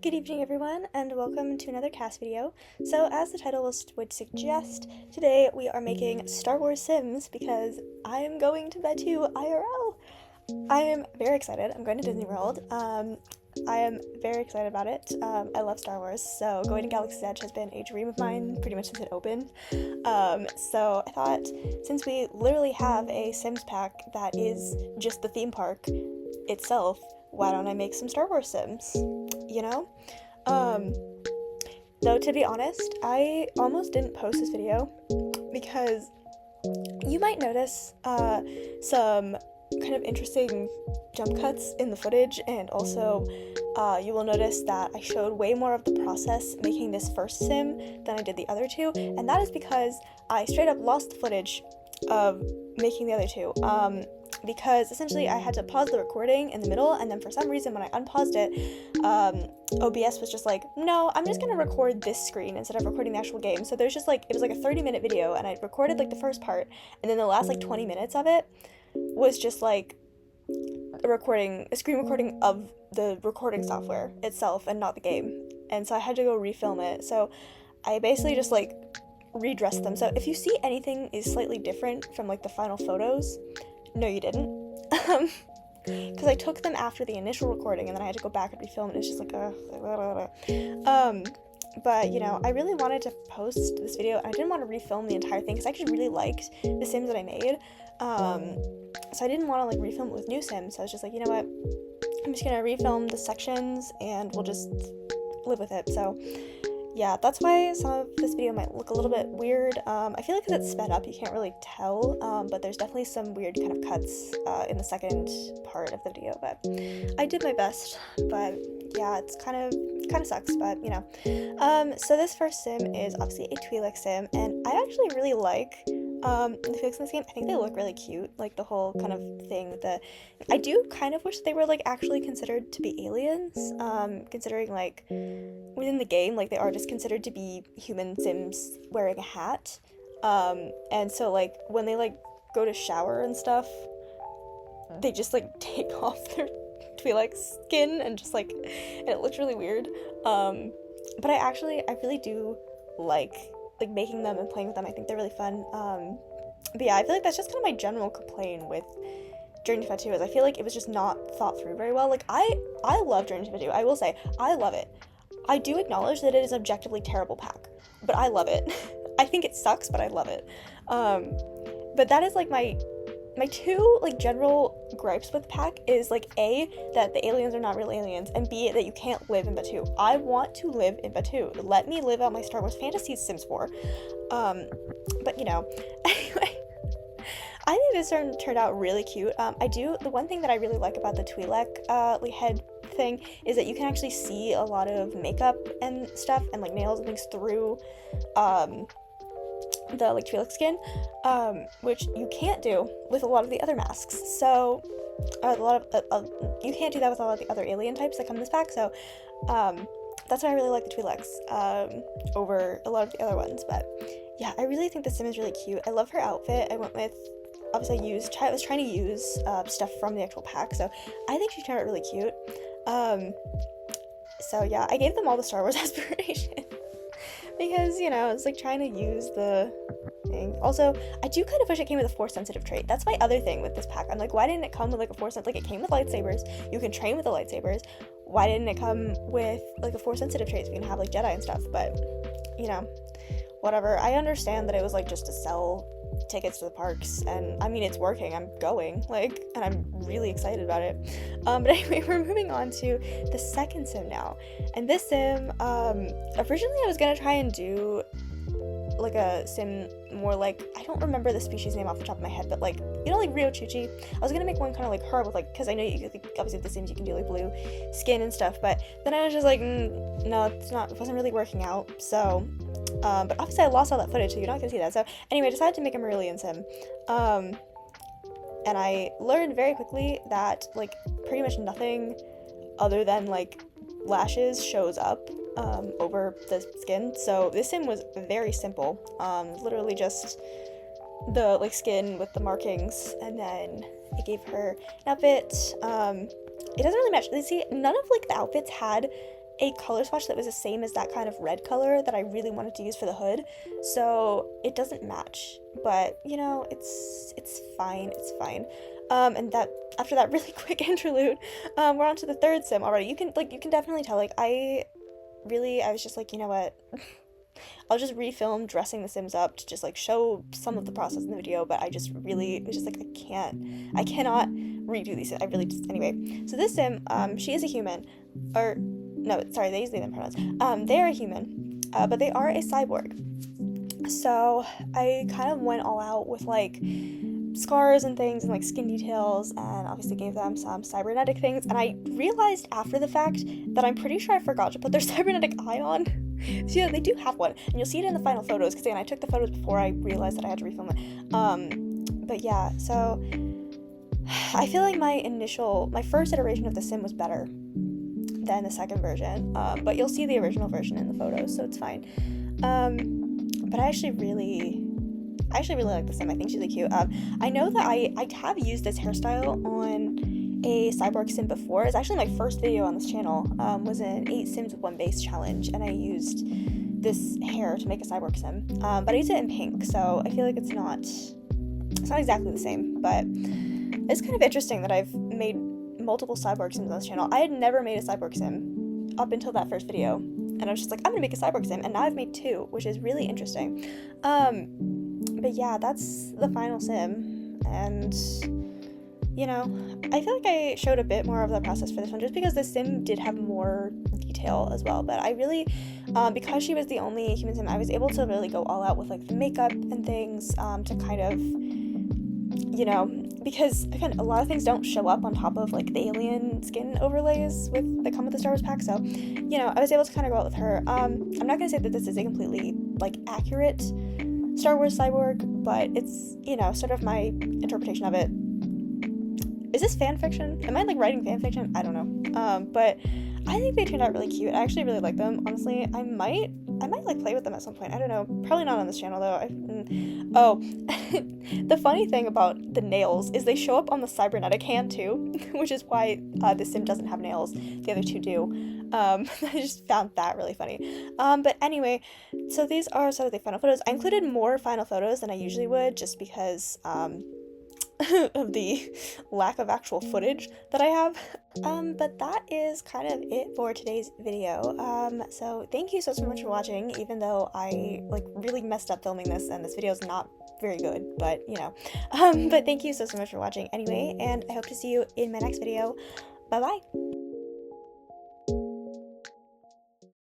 Good evening, everyone, and welcome to another CAS video. So, as the title would suggest, today we are making Star Wars Sims because I am going to Batuu IRL. I am very excited. I'm going to Disney World. I am very excited about it. I love Star Wars, so going to Galaxy's Edge has been a dream of mine pretty much since it opened. So I thought, since we literally have a Sims pack that is just the theme park itself, why don't I make some Star Wars Sims? You know? Though, to be honest, I almost didn't post this video because you might notice some kind of interesting jump cuts in the footage, and also you will notice that I showed way more of the process making this first sim than I did the other two, and that is because I straight up lost the footage of making the other two. Because essentially I had to pause the recording in the middle, and then for some reason when I unpaused it, OBS was just like, no, I'm just gonna record this screen instead of recording the actual game. So there's just like, it was like a 30-minute video, and I recorded like the first part, and then the last like 20 minutes of it was just like a screen recording of the recording software itself and not the game. And so I had to go refilm it. So I basically just like redressed them. So if you see anything is slightly different from like the final photos, no, you didn't. Because I took them after the initial recording, and then I had to go back and refilm it. It's just like, but, you know, I really wanted to post this video, and I didn't want to refilm the entire thing, because I actually really liked the Sims that I made. So I didn't want to, like, refilm it with new Sims, so I was just like, you know what, I'm just gonna refilm the sections, and we'll just live with it. So yeah, that's why some of this video might look a little bit weird. I feel like because it's sped up, you can't really tell, but there's definitely some weird kind of cuts in the second part of the video, but I did my best. But yeah, it's kind of sucks, but you know. So this first sim is obviously a Twi'lek sim, and I actually really like the Twi'leks in this game. I think they look really cute, like the whole kind of thing. I do kind of wish they were like actually considered to be aliens, considering like within the game, like they are just considered to be human Sims wearing a hat, and so like when they like go to shower and stuff, they just like take off their Twi'lek skin and just like, and it looks really weird. But I really do like making them and playing with them. I think they're really fun. But yeah, I feel like that's just kind of my general complaint with Journey to Batuu, is I feel like it was just not thought through very well. Like I love Journey to Batuu. I will say I love it. I do acknowledge that it is an objectively terrible pack, but I love it. I think it sucks, but I love it. But that is like my two like general gripes with the pack is like A, that the aliens are not real aliens, and B, that you can't live in Batuu. I want to live in Batuu. Let me live out my Star Wars fantasies, Sims 4. But you know, anyway, I think this turned out really cute. The one thing that I really like about the Twi'lek like head thing is that you can actually see a lot of makeup and stuff and like nails and things through the like Twi'lek skin, which you can't do with a lot of the other masks. So you can't do that with a lot of the other alien types that come in this pack. So that's why I really like the Twi'leks over a lot of the other ones. But yeah, I really think the sim is really cute. I love her outfit. I went with, obviously I was trying to use stuff from the actual pack, so I think she turned out really cute. So yeah, I gave them all the Star Wars aspiration because, you know, it's like trying to use the thing. Also, I do kind of wish it came with a force sensitive trait. That's my other thing with this pack. I'm like, why didn't it come with like a force sensitive? Like, it came with lightsabers. You can train with the lightsabers. Why didn't it come with like a force sensitive trait so you can have like Jedi and stuff? But you know, whatever. I understand that it was like just to sell tickets to the parks, and I mean, it's working. I'm going, like, and I'm really excited about it. But anyway, we're moving on to the second sim now, and this sim, originally I was gonna try and do like a sim more like, I don't remember the species name off the top of my head, but like, you know, like Rio Chuchi. I was gonna make one kind of like her with like, because I know you could, obviously with the sims you can do like blue skin and stuff, but then I was just like, no, it wasn't really working out. So but obviously I lost all that footage, so you're not gonna see that. So anyway, I decided to make a Marillion sim, and I learned very quickly that like pretty much nothing other than like lashes shows up over the skin. So this sim was very simple, literally just the like skin with the markings, and then it gave her an outfit. It doesn't really match. See, none of like the outfits had a color swatch that was the same as that kind of red color that I really wanted to use for the hood, so it doesn't match, but you know, it's fine. And that after that really quick interlude, we're on to the third sim already. You can definitely tell, like, I was just like, you know what, I'll just refilm dressing the Sims up to just like show some of the process in the video, but I just really was just like, I cannot redo these. I really just, anyway. So this Sim, she is a human, or no, sorry, they use they them pronouns. They are a human, but they are a cyborg. So I kind of went all out with like scars and things and like skin details, and obviously gave them some cybernetic things, and I realized after the fact that I'm pretty sure I forgot to put their cybernetic eye on. So yeah, they do have one, and you'll see it in the final photos, because again, I took the photos before I realized that I had to refilm it. But yeah, so I feel like my first iteration of the Sim was better than the second version, but you'll see the original version in the photos, so it's fine. But I actually really like the Sim. I think she's really cute. I know that I have used this hairstyle on a cyborg Sim before. It's actually my first video on this channel, was an 8 Sims with 1 base challenge, and I used this hair to make a cyborg Sim, but I used it in pink, so I feel like it's not exactly the same, but it's kind of interesting that I've made multiple cyborg Sims on this channel. I had never made a cyborg Sim up until that first video, and I was just like, I'm gonna make a cyborg Sim, and now I've made 2, which is really interesting. But yeah, that's the final Sim, and you know, I feel like I showed a bit more of the process for this one, just because the Sim did have more detail as well, but I really, because she was the only human Sim, I was able to really go all out with like the makeup and things, to kind of, you know, because again, a lot of things don't show up on top of like the alien skin overlays that come with the Star Wars pack, so, you know, I was able to kind of go out with her. I'm not gonna say that this is a completely like accurate Star Wars cyborg, but it's, you know, sort of my interpretation of it. Is this fan fiction? Am I like writing fan fiction? I don't know. But I think they turned out really cute. I actually really like them, honestly. I might like play with them at some point. I don't know. Probably not on this channel though. Oh, the funny thing about the nails is they show up on the cybernetic hand too, which is why this Sim doesn't have nails. The other 2 do. I just found that really funny. But anyway, so these are sort of the final photos. I included more final photos than I usually would, just because of the lack of actual footage that I have. But that is kind of it for today's video. So thank you so much for watching, even though I like really messed up filming this and this video is not very good, but you know. But thank you so much for watching anyway, and I hope to see you in my next video. Bye bye.